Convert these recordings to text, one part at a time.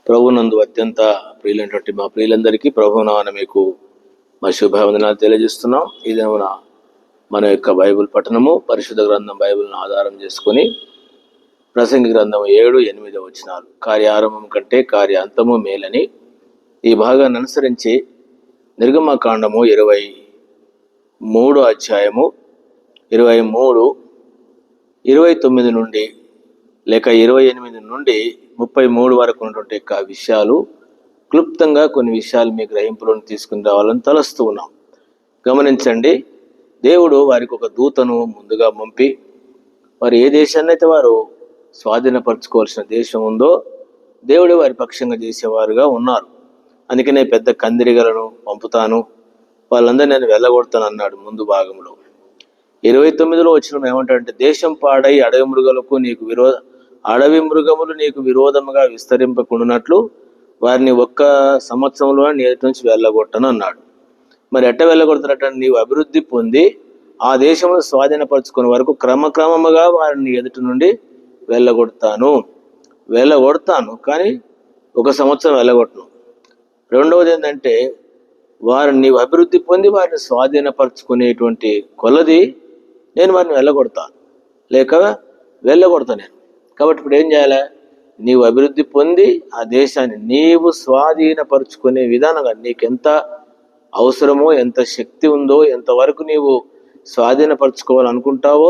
ప్రభునందు అత్యంత ప్రియులైనటువంటి మా ప్రియులందరికీ ప్రభునామమున మీకు మా శుభవందనాలు తెలియజేస్తున్నాం. ఇదేమన మన యొక్క బైబిల్ పఠనము పరిశుద్ధ గ్రంథం బైబిల్ను ఆధారం చేసుకొని ప్రసంగి గ్రంథం 7-8 వచనాలు. కార్యారంభం కంటే కార్యాంతము మేలని ఈ భాగాన్ని అనుసరించి నిర్గమకాండము 23 అధ్యాయము 23, 29 నుండి లేక 28 నుండి 33 వరకు ఉన్నటువంటి విషయాలు క్లుప్తంగా కొన్ని విషయాలు మీ గ్రహింపులను తీసుకుని రావాలని తలస్తూ ఉన్నాం. గమనించండి, దేవుడు వారికి ఒక దూతను ముందుగా పంపి వారు ఏ దేశాన్ని అయితే వారు స్వాధీనపరచుకోవాల్సిన దేశం ఉందో దేవుడే వారి పక్షంగా చేసేవారుగా ఉన్నారు. అందుకనే పెద్ద కందిరిగలను పంపుతాను, వాళ్ళందరూ నేను వెళ్ళగొడతాను అన్నాడు ముందు భాగంలో. 29లో వచ్చిన ఏమంటాడంటే, దేశం పాడై అడవి మృగములు నీకు విరోధముగా విస్తరింపకుండానట్లు వారిని 1 సంవత్సరంలో నీ ఎదుటి నుంచి వెళ్ళగొట్టను అన్నాడు. మరి ఎట్ట వెళ్ళగొడతారట? నీవు అభివృద్ధి పొంది ఆ దేశంలో స్వాధీనపరచుకునే వరకు క్రమక్రమముగా వారిని ఎదుటి నుండి వెళ్ళగొడతాను, కానీ 1 సంవత్సరం వెళ్ళగొట్టను. రెండవది ఏంటంటే, వారిని నీవు అభివృద్ధి పొంది వారిని స్వాధీనపరచుకునేటువంటి కొలది నేను వారిని వెళ్ళగొడతాను, లేక వెళ్ళగొడతాను నేను. కాబట్టి ఇప్పుడు ఏం చేయాలి? నీవు అభివృద్ధి పొంది ఆ దేశాన్ని నీవు స్వాధీనపరుచుకునే విధానంగా నీకెంత అవసరమో, ఎంత శక్తి ఉందో, ఎంతవరకు నీవు స్వాధీనపరచుకోవాలనుకుంటావో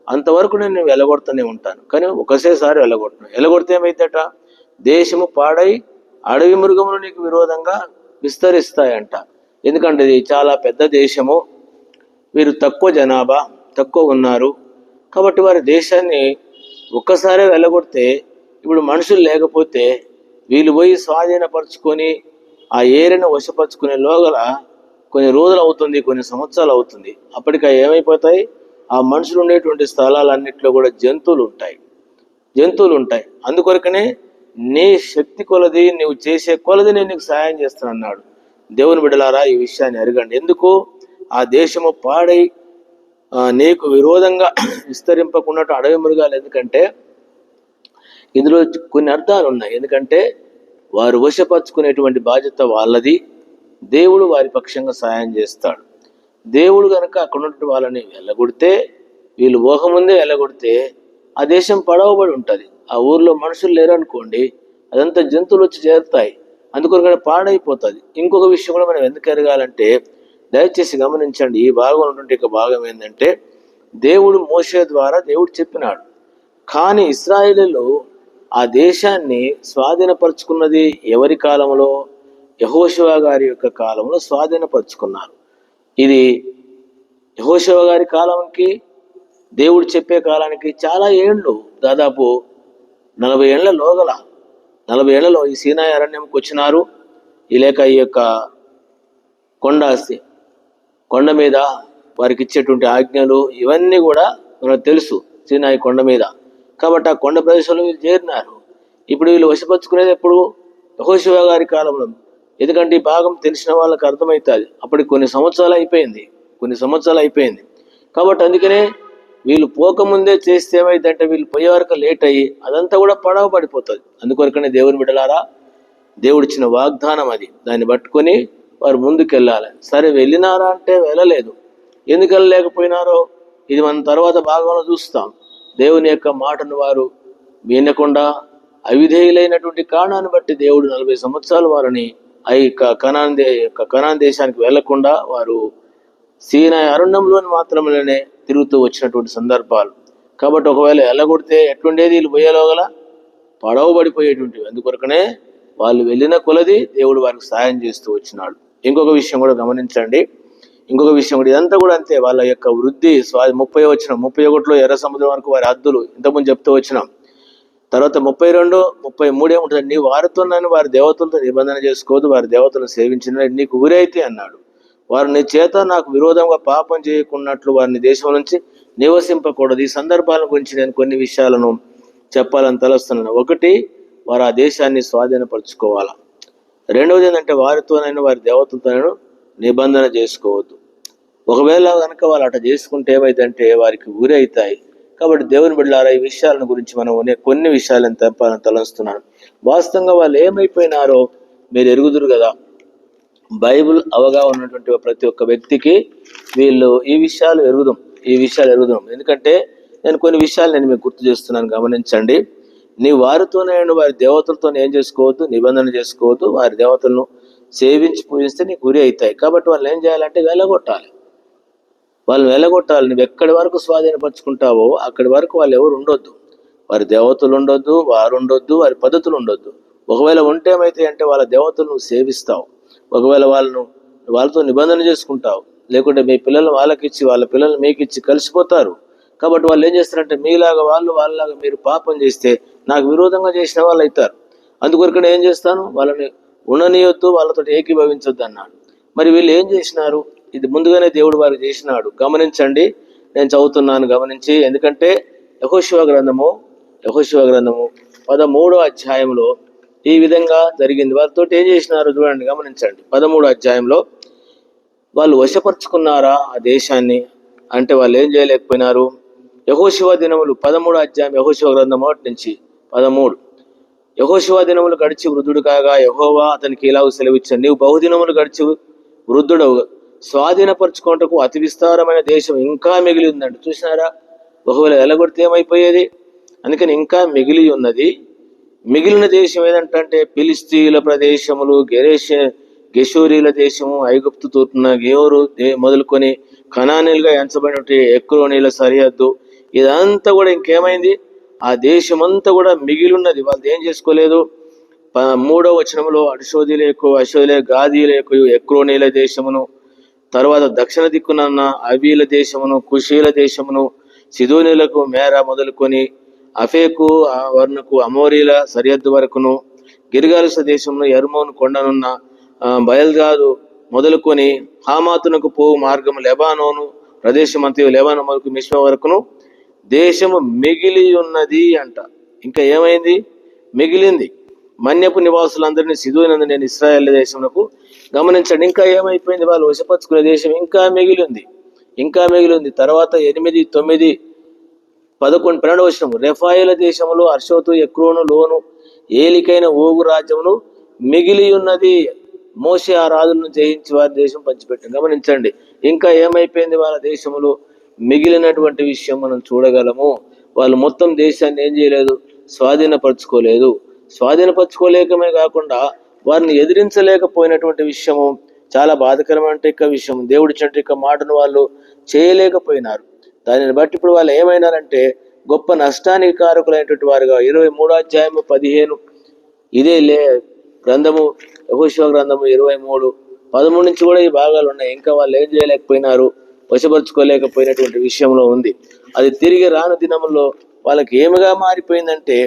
అంతవరకు నేను వెళ్ళగొడుతూనే ఉంటాను, కానీ ఒకసేసారి వెళ్ళగొడితే ఏమైతేట, దేశము పాడై అడవి మృగములు నీకు విరోధంగా విస్తరిస్తాయంట. ఎందుకంటే ఇది చాలా పెద్ద దేశము, వీరు తక్కువ జనాభా, తక్కువ ఉన్నారు. కాబట్టి వారి దేశాన్ని ఒక్కసారే వెళ్ళగొడితే ఇప్పుడు మనుషులు లేకపోతే వీళ్ళు పోయి స్వాధీనపరచుకొని ఆ ఏరియాను వశపరచుకునే లోగల కొన్ని రోజులు అవుతుంది, కొన్ని సంవత్సరాలు అవుతుంది. అప్పటికి ఏమైపోతాయి? ఆ మనుషులు ఉండేటువంటి స్థలాలన్నింటిలో కూడా జంతువులు ఉంటాయి. అందుకొరకనే నీ శక్తి కొలది, నీవు చేసే కొలది నేను నీకు సహాయం చేస్తాను అన్నాడు. దేవుని బిడ్డలారా, ఈ విషయాన్ని అరగండి. ఎందుకు? ఆ దేశము పాడై నీకు విరోధంగా విస్తరింపకున్నట్టు అడవి మృగాలు. ఎందుకంటే ఇందులో కొన్ని అర్థాలు ఉన్నాయి. ఎందుకంటే వారు వశపరచుకునేటువంటి బాధ్యత వాళ్ళది, దేవుడు వారి పక్షంగా సహాయం చేస్తాడు. దేవుడు కనుక అక్కడ ఉన్నటువంటి వాళ్ళని వెళ్ళగొడితే, వీళ్ళు ఊహముందే వెళ్ళగొడితే ఆ దేశం పడవబడి ఉంటుంది. ఆ ఊర్లో మనుషులు లేరు అనుకోండి, అదంతా జంతువులు వచ్చి చేరుతాయి, అందుకొరకనే పాడైపోతుంది. ఇంకొక విషయం కూడా మనం ఎందుకు ఎరగాలంటే, దయచేసి గమనించండి. ఈ భాగం ఉన్నటువంటి భాగం ఏంటంటే, దేవుడు మోషే ద్వారా దేవుడు చెప్పినాడు, కానీ ఇశ్రాయేలీయులు ఆ దేశాన్ని స్వాధీనపరుచుకున్నది ఎవరి కాలంలో? యెహోషువ గారి యొక్క కాలంలో స్వాధీనపరుచుకున్నారు. ఇది యెహోషువ గారి కాలానికి, దేవుడు చెప్పే కాలానికి చాలా ఏండ్లు, దాదాపు 40 ఏళ్ల లోగల 40 ఏళ్లలో ఈ సీనాయి అరణ్యంకి వచ్చినారు. ఈ లేక ఈ యొక్క కొండ మీద వారికి ఇచ్చేటువంటి ఆజ్ఞలు ఇవన్నీ కూడా మనకు తెలుసు, సీనాయి కొండ మీద. కాబట్టి ఆ కొండ ప్రదేశంలో వీళ్ళు చేరినారు. ఇప్పుడు వీళ్ళు వశపరుచుకునేది ఎప్పుడు? యెహోషువ గారి కాలంలో. ఎందుకంటే ఈ భాగం తెలిసిన వాళ్ళకి అర్థమవుతుంది. అప్పటికి కొన్ని సంవత్సరాలు అయిపోయింది. కాబట్టి అందుకనే వీళ్ళు పోకముందే చేస్తే ఏమైందంటే, వీళ్ళు పోయే వరకు లేట్ అయ్యి అదంతా కూడా పడవ పడిపోతుంది. అందుకొరకనే దేవుని బిడ్డలారా, దేవుడిచ్చిన వాగ్దానం అది, దాన్ని పట్టుకొని వారు ముందుకెళ్ళాలి. సరే, వెళ్ళినారా అంటే వెళ్ళలేదు. ఎందుకు వెళ్ళలేకపోయినారో ఇది మనం తర్వాత భాగంలో చూస్తాం. దేవుని యొక్క మాటను వారు వినకుండా అవిధేయులైనటువంటి కారణాన్ని బట్టి దేవుడు 40 సంవత్సరాలు వారిని ఆ యొక్క కనాన్ దేశానికి వెళ్లకుండా వారు సీనాయి అరణ్యంలోని మాత్రమే తిరుగుతూ వచ్చినటువంటి సందర్భాలు. కాబట్టి ఒకవేళ వెళ్ళగొడితే ఎట్లుండేది? వీళ్ళు పోయేలోగల పడవబడిపోయేటువంటివి. అందుకొరకనే వాళ్ళు వెళ్ళిన కొలది దేవుడు వారికి సహాయం చేస్తూ వచ్చినాడు. ఇంకొక విషయం కూడా గమనించండి. ఇదంతా కూడా అంతే. వాళ్ళ యొక్క వృద్ధి 31లో ఎర్ర సముద్రం వరకు వారి హద్దులు ఇంతకుముందు చెప్తూ వచ్చినాం. తర్వాత 32, 33 ఏముంటుంది? నీ వారితో వారి దేవతలతో నిబంధన చేసుకోవద్దు, వారి దేవతలను సేవించిన నీకు ఊరైతే అన్నాడు. వారు నీ చేత నాకు విరోధంగా పాపం చేయకున్నట్లు వారిని దేశం నుంచి నివసింపకూడదు. ఈ సందర్భాల గురించి నేను కొన్ని విషయాలను చెప్పాలని తలస్తున్నాను. ఒకటి, వారు ఆ దేశాన్ని స్వాధీనపరచుకోవాలా. రెండవది ఏంటంటే, వారితోనైనా వారి దేవతలతోనైనా నిబంధన చేసుకోవద్దు. ఒకవేళ కనుక వాళ్ళు అట్లా చేసుకుంటే ఏమైందంటే వారికి ఊరి అవుతాయి. కాబట్టి దేవుని బిడ్డలారా, ఈ విషయాలను గురించి మనం కొన్ని విషయాలను తలస్తున్నాను. వాస్తవంగా వాళ్ళు ఏమైపోయినారో మీరు ఎరుగుదురు కదా. బైబిల్ అవగాహన ఉన్నటువంటి ప్రతి ఒక్క వ్యక్తికి వీళ్ళు ఈ విషయాలు ఎరుగుదాం. ఎందుకంటే నేను కొన్ని విషయాలు మీకు గుర్తు చేస్తున్నాను, గమనించండి. నీ వారితోనే వారి దేవతలతో ఏం చేసుకోవద్దు, నిబంధన చేసుకోవద్దు. వారి దేవతలను సేవించి పూజిస్తే నీకు గురి అవుతాయి. కాబట్టి వాళ్ళు ఏం చేయాలంటే వెళ్ళగొట్టాలి. నువ్వు ఎక్కడి వరకు స్వాధీనపరుచుకుంటావో అక్కడి వరకు వాళ్ళు ఎవరు ఉండొద్దు. వారి దేవతలు ఉండొద్దు, వారు ఉండొద్దు, వారి పద్ధతులు ఉండొద్దు. ఒకవేళ ఉంటేమైతే అంటే వాళ్ళ దేవతలను సేవిస్తావు, ఒకవేళ వాళ్ళతో నిబంధన చేసుకుంటావు, లేకుంటే మీ పిల్లలు వాళ్ళకిచ్చి వాళ్ళ పిల్లలు మీకు ఇచ్చి కలిసిపోతారు. కాబట్టి వాళ్ళు ఏం చేస్తారంటే మీలాగా వాళ్ళలాగా మీరు పాపం చేస్తే నాకు విరోధంగా చేసిన వాళ్ళు అవుతారు. అందుకొరకనే ఏం చేస్తాను, వాళ్ళని ఉండనీయొద్దు, వాళ్ళతో ఏకీభవించొద్దు అన్నాడు. మరి వీళ్ళు ఏం చేసినారు? ఇది ముందుగానే దేవుడు వారికి చేసినాడు. గమనించండి, నేను చదువుతున్నాను, గమనించి. ఎందుకంటే యెహోషువ గ్రంథము 13వ అధ్యాయంలో ఈ విధంగా జరిగింది. వారితో ఏం చేసినారు చూడండి, గమనించండి. 13వ అధ్యాయంలో వాళ్ళు వశపరుచుకున్నారా ఆ దేశాన్ని అంటే వాళ్ళు ఏం చేయలేకపోయినారు. యెహోషువ దినములు 13వ అధ్యాయం, యెహోషువ గ్రంథం 1-13. యెహోషువ దినములు గడిచి వృద్ధుడు కాగా యెహోవా అతనికి ఇలాగ సెలవిచ్చాను, నీవు బహుదినములు గడిచి వృద్ధుడవు, స్వాధీనపరచుకోవటకు అతి విస్తారమైన దేశం ఇంకా మిగిలి ఉందండి. చూసినారా, ఒకవేళ ఎలగొడితే ఏమైపోయేది. అందుకని ఇంకా మిగిలి ఉన్నది. మిగిలిన దేశం ఏదంటే ఫిలిస్తీన్ల ప్రదేశములు, గెషూరీల దేశము, ఐగుప్తు తూర్పున గేవరు మొదలుకొని కనానీలుగా ఎంచబడినటువంటి ఎక్రోనీల సరిహద్దు, ఇదంతా కూడా ఇంకేమైంది, ఆ దేశమంతా కూడా మిగిలి ఉన్నది. వాళ్ళు ఏం చేసుకోలేదు. 3వ వచనంలో అశోదీల గాదీలకు ఎక్రోనీల దేశమును, తర్వాత దక్షిణ దిక్కునన్న అవీల దేశమును, కుషీల దేశమును, సిదోనీలకు మేర మొదలుకొని అఫేకు వర్ణకు అమోరీల సరిహద్దు వరకును, గిర్గాలుస దేశమును, ఎర్మోను కొండనున్న బయల్గాదు మొదలుకొని హామాతునకు పోవు మార్గము లెబానోను ప్రదేశమంతయు లెబానోను వరకు మిశ్వ వరకును దేశము మిగిలి ఉన్నది అంట. ఇంకా ఏమైంది, మిగిలింది. మన్యపు నివాసులందరినీ సిదోనందు నేను ఇశ్రాయేల్ దేశమునకు. గమనించండి, ఇంకా ఏమైపోయింది, వాళ్ళు వశపరుచుకునే దేశం ఇంకా మిగిలింది. తర్వాత 8, 9, 11, 12 వచనము, రెఫాయిల దేశములు అర్షోతు, ఎక్రోను, లోను, ఏలికైన ఓగు రాజ్యమును మిగిలి ఉన్నది. మోషే ఆ రాజులను జయించి వారి దేశం పంచిపెట్టింది. గమనించండి, ఇంకా ఏమైపోయింది, వాళ్ళ దేశములు మిగిలినటువంటి విషయం మనం చూడగలము. వాళ్ళు మొత్తం దేశాన్ని ఏం చేయలేదు, స్వాధీనపరచుకోలేకమే కాకుండా వారిని ఎదిరించలేకపోయినటువంటి విషయము చాలా బాధకరమైన విషయం. దేవుడి చెంట మాటను వాళ్ళు చేయలేకపోయినారు. దానిని బట్టి ఇప్పుడు వాళ్ళు ఏమైనారంటే గొప్ప నష్టానికి కారకులైనటువంటి వారుగా. 23వ అధ్యాయము 15 ఇదే గ్రంథము, యెహోషువ గ్రంథము 23, 13 నుంచి కూడా ఈ భాగాలు ఉన్నాయి. ఇంకా వాళ్ళు ఏం చేయలేకపోయినారు, వశపరుచుకోలేకపోయినటువంటి విషయంలో ఉంది. అది తిరిగి రాను దినముల్లో వాళ్ళకి ఏమిగా మారిపోయిందంటే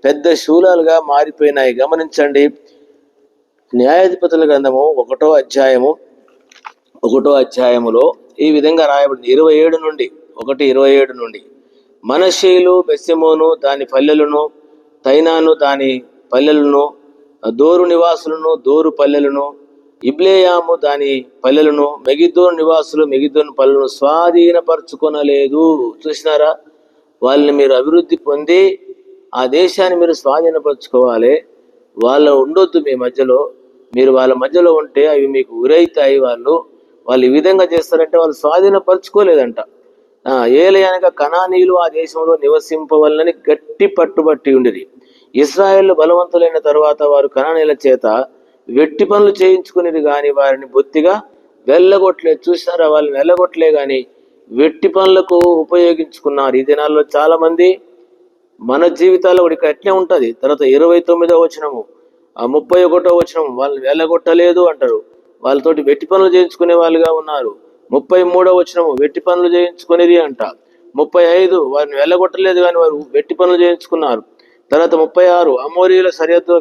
పెద్ద శూలాలుగా మారిపోయినాయి. గమనించండి, న్యాయాధిపతుల గ్రంథము 1వ అధ్యాయములో ఈ విధంగా రాయబడింది. 27 నుండి మనష్షీయులు బెత్షెమోను దాని పల్లెలను, తైనాను దాని పల్లెలను, దోరు నివాసులను దోరు పల్లెలను, ఇబ్లేయాము దాని పల్లెలను, మెగిద్దోను నివాసులు మెగిద్దోను పల్లెలను స్వాధీనపరచుకొనలేదు. చూసినారా, వాళ్ళని మీరు అభివృద్ధి పొంది ఆ దేశాన్ని మీరు స్వాధీనపరచుకోవాలి. వాళ్ళు ఉండొద్దు మీ మధ్యలో. మీరు వాళ్ళ మధ్యలో ఉంటే అవి మీకు ఉరైతాయి. వాళ్ళు ఈ విధంగా చేస్తారంటే వాళ్ళు స్వాధీనపరచుకోలేదంట. ఏలయనగా కనానీయులు ఆ దేశంలో నివసింపవలనని గట్టి పట్టుబట్టి ఉండిరి. ఇశ్రాయేలు బలవంతులైన తరువాత వారు కనానీయుల చేత వెట్టి పనులు చేయించుకునేది కానీ వారిని బొత్తిగా వెళ్ళగొట్టలేదు. చూసినారా, వాళ్ళని వెళ్ళగొట్టలే కానీ వెట్టి పనులకు ఉపయోగించుకున్నారు. ఈ దినాల్లో చాలా మంది మన జీవితాల్లో కూడా అట్లే ఉంటుంది. తర్వాత 29వ వచనము, 31వ వచనము, వాళ్ళని వెళ్ళగొట్టలేదు అంటారు. వాళ్ళతోటి వెట్టి పనులు చేయించుకునే వాళ్ళుగా ఉన్నారు. 33వ వచనము, వెట్టి పనులు చేయించుకునేది అంట. 35, వారిని వెళ్ళగొట్టలేదు కానీ వారు వెట్టి పనులు చేయించుకున్నారు. తర్వాత 36, అమోరీల సరిహద్దు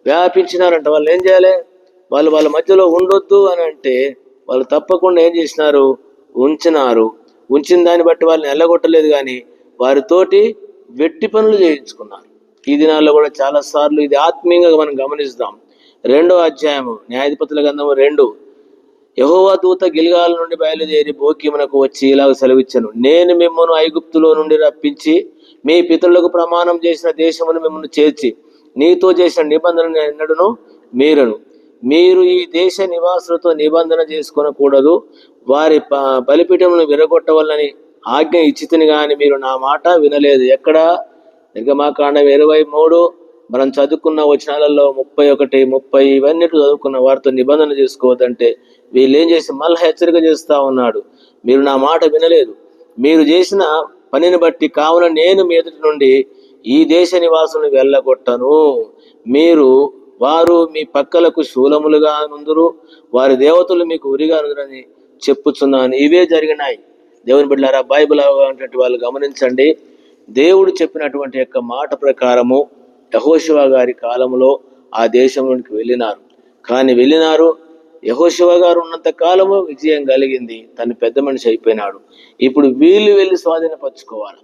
వ్యాపించినారంట. వాళ్ళు ఏం చేయాలి, వాళ్ళ మధ్యలో ఉండొద్దు అని అంటే వాళ్ళు తప్పకుండా ఏం చేసినారు, ఉంచిన దాన్ని బట్టి వాళ్ళని వెళ్ళగొట్టలేదు కానీ వారితోటి వెట్టి పనులు చేయించుకున్నారు. ఈ దినాల్లో కూడా చాలా సార్లు ఇది ఆత్మీయంగా మనం గమనిస్తాం. 2వ అధ్యాయము న్యాయాధిపతుల గ్రంథము 2, యెహోవా దూత గిల్గాల్ నుండి బయలుదేరి బోకీమునకు వచ్చి ఇలాగ సెలవిచ్చాను, నేను మిమ్మల్ని ఐగుప్తులో నుండి రప్పించి మీ పితరులకు ప్రమాణం చేసిన దేశమును మిమ్మల్ని చేర్చి నీతో చేసిన నిబంధనను ఎన్నడను మీరను. మీరు ఈ దేశ నివాసులతో నిబంధన చేసుకొనకూడదు, వారి బలిపీఠములను విరగొట్టవలని ఆజ్ఞ ఇచ్చితిని గాని మీరు నా మాట వినలేదు. ఎక్కడ? నిర్గమాకాండం 23 మనం చదువుకున్న వచనాలలో 31, 30 ఇవన్నీ చదువుకున్న వారితో నిబంధన చేసుకోవద్దంటే వీళ్ళు ఏం చేసి మళ్ళీ హెచ్చరిక చేస్తా ఉన్నాడు, మీరు నా మాట వినలేదు, మీరు చేసిన పనిని బట్టి కావున నేను మీ ఎదుటి నుండి ఈ దేశ నివాసులను వెళ్ళగొట్టను. వారు మీ పక్కలకు శూలములుగా నుందురు, వారి దేవతలు మీకు ఉరిగా నుందురని చెప్పుచున్నాను. ఇవే జరిగినాయి. దేవుని బిడ్డలారా, బైబిల్ అవగానే వాళ్ళు గమనించండి. దేవుడు చెప్పినటువంటి యొక్క మాట ప్రకారము యెహోషువ గారి కాలంలో ఆ దేశంలోనికి వెళ్ళినారు. యెహోషువ గారు ఉన్నంత కాలము విజయం కలిగింది. తను పెద్ద మనిషి అయిపోయినాడు. ఇప్పుడు వీళ్ళు వెళ్ళి స్వాధీనపరచుకోవాలి.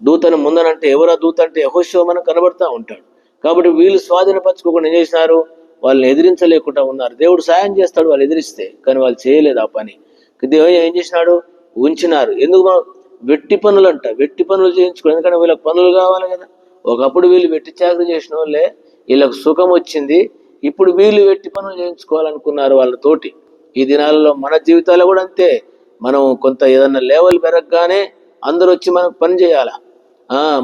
దూతను ముందనంటే ఎవరా దూత అంటే యెహోషువ మనకు కనబడతా ఉంటాడు. కాబట్టి వీళ్ళు స్వాధీనపరచుకోకుండా ఏం చేసినారు? వాళ్ళని ఎదిరించలేకుండా ఉన్నారు. దేవుడు సాయం చేస్తాడు వాళ్ళు ఎదిరిస్తే, కానీ వాళ్ళు చేయలేదు ఆ పని. దేవుడు ఏం చేసినాడు? ఉంచినారు. ఎందుకు? వెట్టి పనులు చేయించుకో. ఎందుకంటే వీళ్ళకి పనులు కావాలి కదా. ఒకప్పుడు వీళ్ళు వెట్టి చాకరీ చేసిన వాళ్ళే, వీళ్ళకి సుఖం వచ్చింది. ఇప్పుడు వీళ్ళు వెట్టి పనులు చేయించుకోవాలనుకున్నారు వాళ్ళతోటి. ఈ దినాలలో మన జీవితాలు కూడా అంతే. మనం కొంత ఏదన్నా లెవెల్ పెరగగానే అందరూ వచ్చి మనకు పని చేయాలా.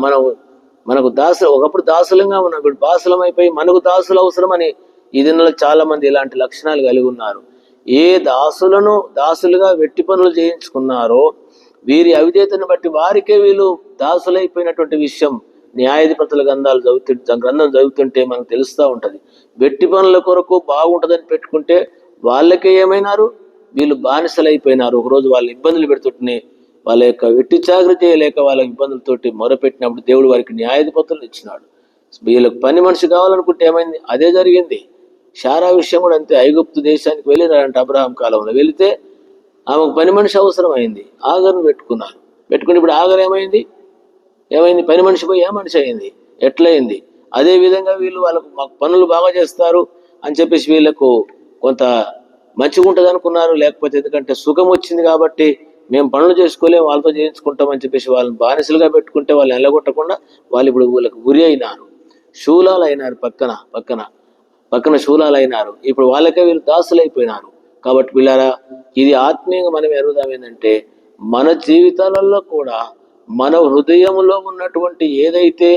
మనకు ఒకప్పుడు దాసులంగా ఉన్నాం, ఇప్పుడు బాసులం అయిపోయి మనకు దాసులు అవసరమని ఈ దినాల్లో చాలా మంది ఇలాంటి లక్షణాలు కలిగి ఉన్నారు. ఏ దాసులుగా వెట్టి పనులు చేయించుకున్నారో వీరి అవిధేయతను బట్టి వారికే వీళ్ళు దాసులైపోయినటువంటి విషయం న్యాయాధిపతుల గ్రంథం చదువుతుంటే మనకు తెలుస్తూ ఉంటది. వెట్టి పనుల కొరకు బాగుంటుందని పెట్టుకుంటే వాళ్ళకే ఏమైనారు? వీళ్ళు బానిసలైపోయినారు. ఒకరోజు వాళ్ళు ఇబ్బందులు పెడుతుంటే వాళ్ళ యొక్క వెట్టి చాకరీ చేయలేక వాళ్ళ ఇబ్బందులతోటి మొరపెట్టినప్పుడు దేవుడు వారికి న్యాయాధిపతులను ఇచ్చినాడు. వీళ్ళకి పని మనిషి కావాలనుకుంటే ఏమైంది? అదే జరిగింది. శారా విషయం కూడా అంతే. ఐగుప్తు దేశానికి వెళ్ళినారంట అబ్రహాం కాలంలో. వెళితే ఆమెకు పని మనిషి అవసరం అయింది. ఆగర్ను పెట్టుకుని ఇప్పుడు ఆగర్ ఏమైంది? పని మనిషి పోయి ఏ మనిషి అయింది? ఎట్లయింది? అదే విధంగా వీళ్ళు వాళ్ళకు మాకు పనులు బాగా చేస్తారు అని చెప్పేసి వీళ్ళకు కొంత మంచిగా ఉంటుంది అనుకున్నారు. లేకపోతే ఎందుకంటే సుఖం వచ్చింది కాబట్టి మేము పనులు చేసుకోలేము, వాళ్ళతో చేయించుకుంటామని చెప్పేసి వాళ్ళని బానిసలుగా పెట్టుకుంటే వాళ్ళు ఎల్లగొట్టకుండా వాళ్ళు ఇప్పుడు వీళ్ళకి గురి అయినారు. శూలాలు అయినారు. పక్కన శూలాలు అయినారు. ఇప్పుడు వాళ్ళకే వీళ్ళు దాసులైపోయినారు. కాబట్టి వీళ్ళారా, ఇది ఆత్మీయంగా మనం ఎరుగుదాం. ఏంటంటే మన జీవితాలలో కూడా మన హృదయంలో ఉన్నటువంటి ఏదైతే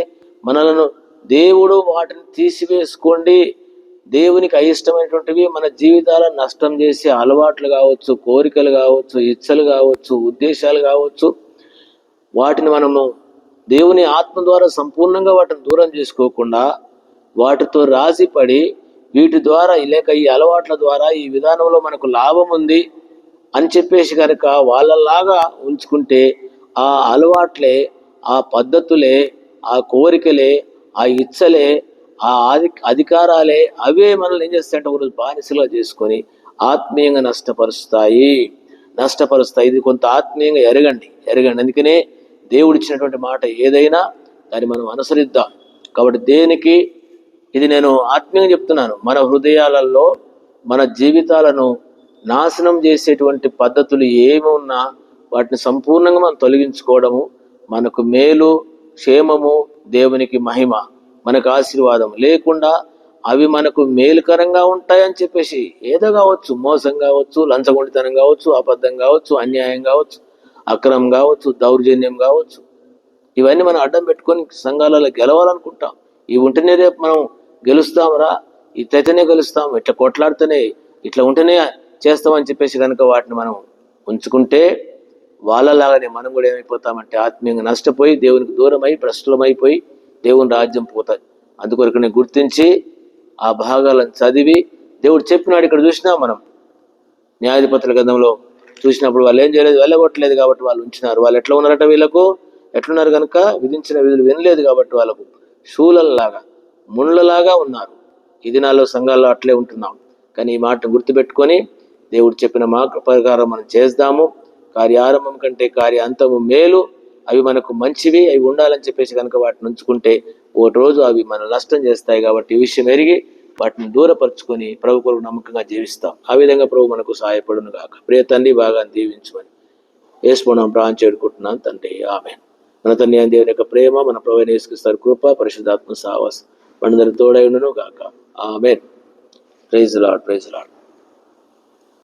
మనలను దేవుడు వాటిని తీసివేసుకోండి, దేవునికి అయిష్టమైనటువంటివి మన జీవితాలను నష్టం చేసే అలవాట్లు కావచ్చు, కోరికలు కావచ్చు, ఇచ్చలు కావచ్చు, ఉద్దేశాలు కావచ్చు, వాటిని మనము దేవుని ఆత్మ ద్వారా సంపూర్ణంగా వాటిని దూరం చేసుకోకుండా వాటితో రాజీపడి వీటి ద్వారా లేక ఈ అలవాట్ల ద్వారా ఈ విధానంలో మనకు లాభం ఉంది అని చెప్పేసి కనుక వాళ్ళలాగా ఉంచుకుంటే ఆ అలవాట్లే, ఆ పద్ధతులే, ఆ కోరికలే, ఆ ఇచ్చలే, ఆ అధికారాలే అవే మనల్ని ఏం చేస్తాయంటే ఒకరోజు బానిసలుగా చేసుకొని ఆత్మీయంగా నష్టపరుస్తాయి. ఇది కొంత ఆత్మీయంగా ఎరగండి. అందుకనే దేవుడు ఇచ్చినటువంటి మాట ఏదైనా దాన్ని మనం అనుసరిద్దాం. కాబట్టి దేనికి ఇది నేను ఆత్మీయంగా చెప్తున్నాను. మన హృదయాలలో మన జీవితాలను నాశనం చేసేటువంటి పద్ధతులు ఏమి ఉన్నా వాటిని సంపూర్ణంగా మనం తొలగించుకోవడము మనకు మేలు, క్షేమము, దేవునికి మహిమ, మనకు ఆశీర్వాదం. లేకుండా అవి మనకు మేలుకరంగా ఉంటాయని చెప్పేసి ఏదో కావచ్చు, మోసం కావచ్చు, లంచగొండితనం కావచ్చు, అబద్ధం కావచ్చు, అన్యాయం కావచ్చు, అక్రమం కావచ్చు, దౌర్జన్యం కావచ్చు, ఇవన్నీ మనం అడ్డం పెట్టుకొని సంఘాలలో గెలవాలనుకుంటాం. ఇవి ఉంటేనే రేపు మనం గెలుస్తాంరా, ఇట్లయితేనే గెలుస్తాం, ఇట్లా కొట్లాడితేనే, ఇట్లా ఉంటేనే చేస్తామని చెప్పేసి కనుక వాటిని మనం ఉంచుకుంటే వాళ్ళలాగానే మనం కూడా ఏమైపోతామంటే ఆత్మీయంగా నష్టపోయి దేవునికి దూరమై భ్రష్టులమైపోయి దేవుని రాజ్యం పోతుంది. అందుకొరకునే గుర్తించి ఆ భాగాలను చదివి దేవుడు చెప్పినాడు. ఇక్కడ చూసినా మనం న్యాయాధిపతుల గ్రంథంలో చూసినప్పుడు వాళ్ళు ఏం చేయలేదు, వెళ్ళగొట్టలేదు కాబట్టి వాళ్ళు ఉంచినారు. వాళ్ళు ఎట్లా ఉన్నారట? వీళ్ళకు ఎట్లున్నారు కనుక విధించిన విధులు వినలేదు కాబట్టి వాళ్ళకు శూలల్లాగా, ముళ్ళలాగా ఉన్నారు. ఈ దినాల్లో సంఘాల్లో అట్లే ఉంటున్నాం. కానీ ఈ మాటను గుర్తుపెట్టుకొని దేవుడు చెప్పిన మాట ప్రకారం మనం చేద్దాము. కార్యారంభం కంటే కార్యాంతము మేలు, అవి మనకు మంచివి, అవి ఉండాలని చెప్పేసి కనుక వాటిని ఉంచుకుంటే ఒకటి రోజు అవి మన నష్టం చేస్తాయి. కాబట్టి ఈ విషయం ఎరిగి వాటిని దూరపరుచుకొని ప్రభు కొరకు నమ్మకంగా జీవిస్తాం. ఆ విధంగా ప్రభు మనకు సహాయపడును గాక. ప్రియ తండ్రి బాగా దీవించమని యేసునామమున ప్రార్థన చేడుకుంటున్నాను తండ్రి. ఆమేన్. మన తండ్రి అయిన దేవుని యొక్క ప్రేమ, మన ప్రభువైన యేసుక్రీస్తు కృప, పరిశుద్ధాత్మ సహవాసం మనందరికీ తోడై ఉండును గాక. Amen. Praise the lord. Praise the lord.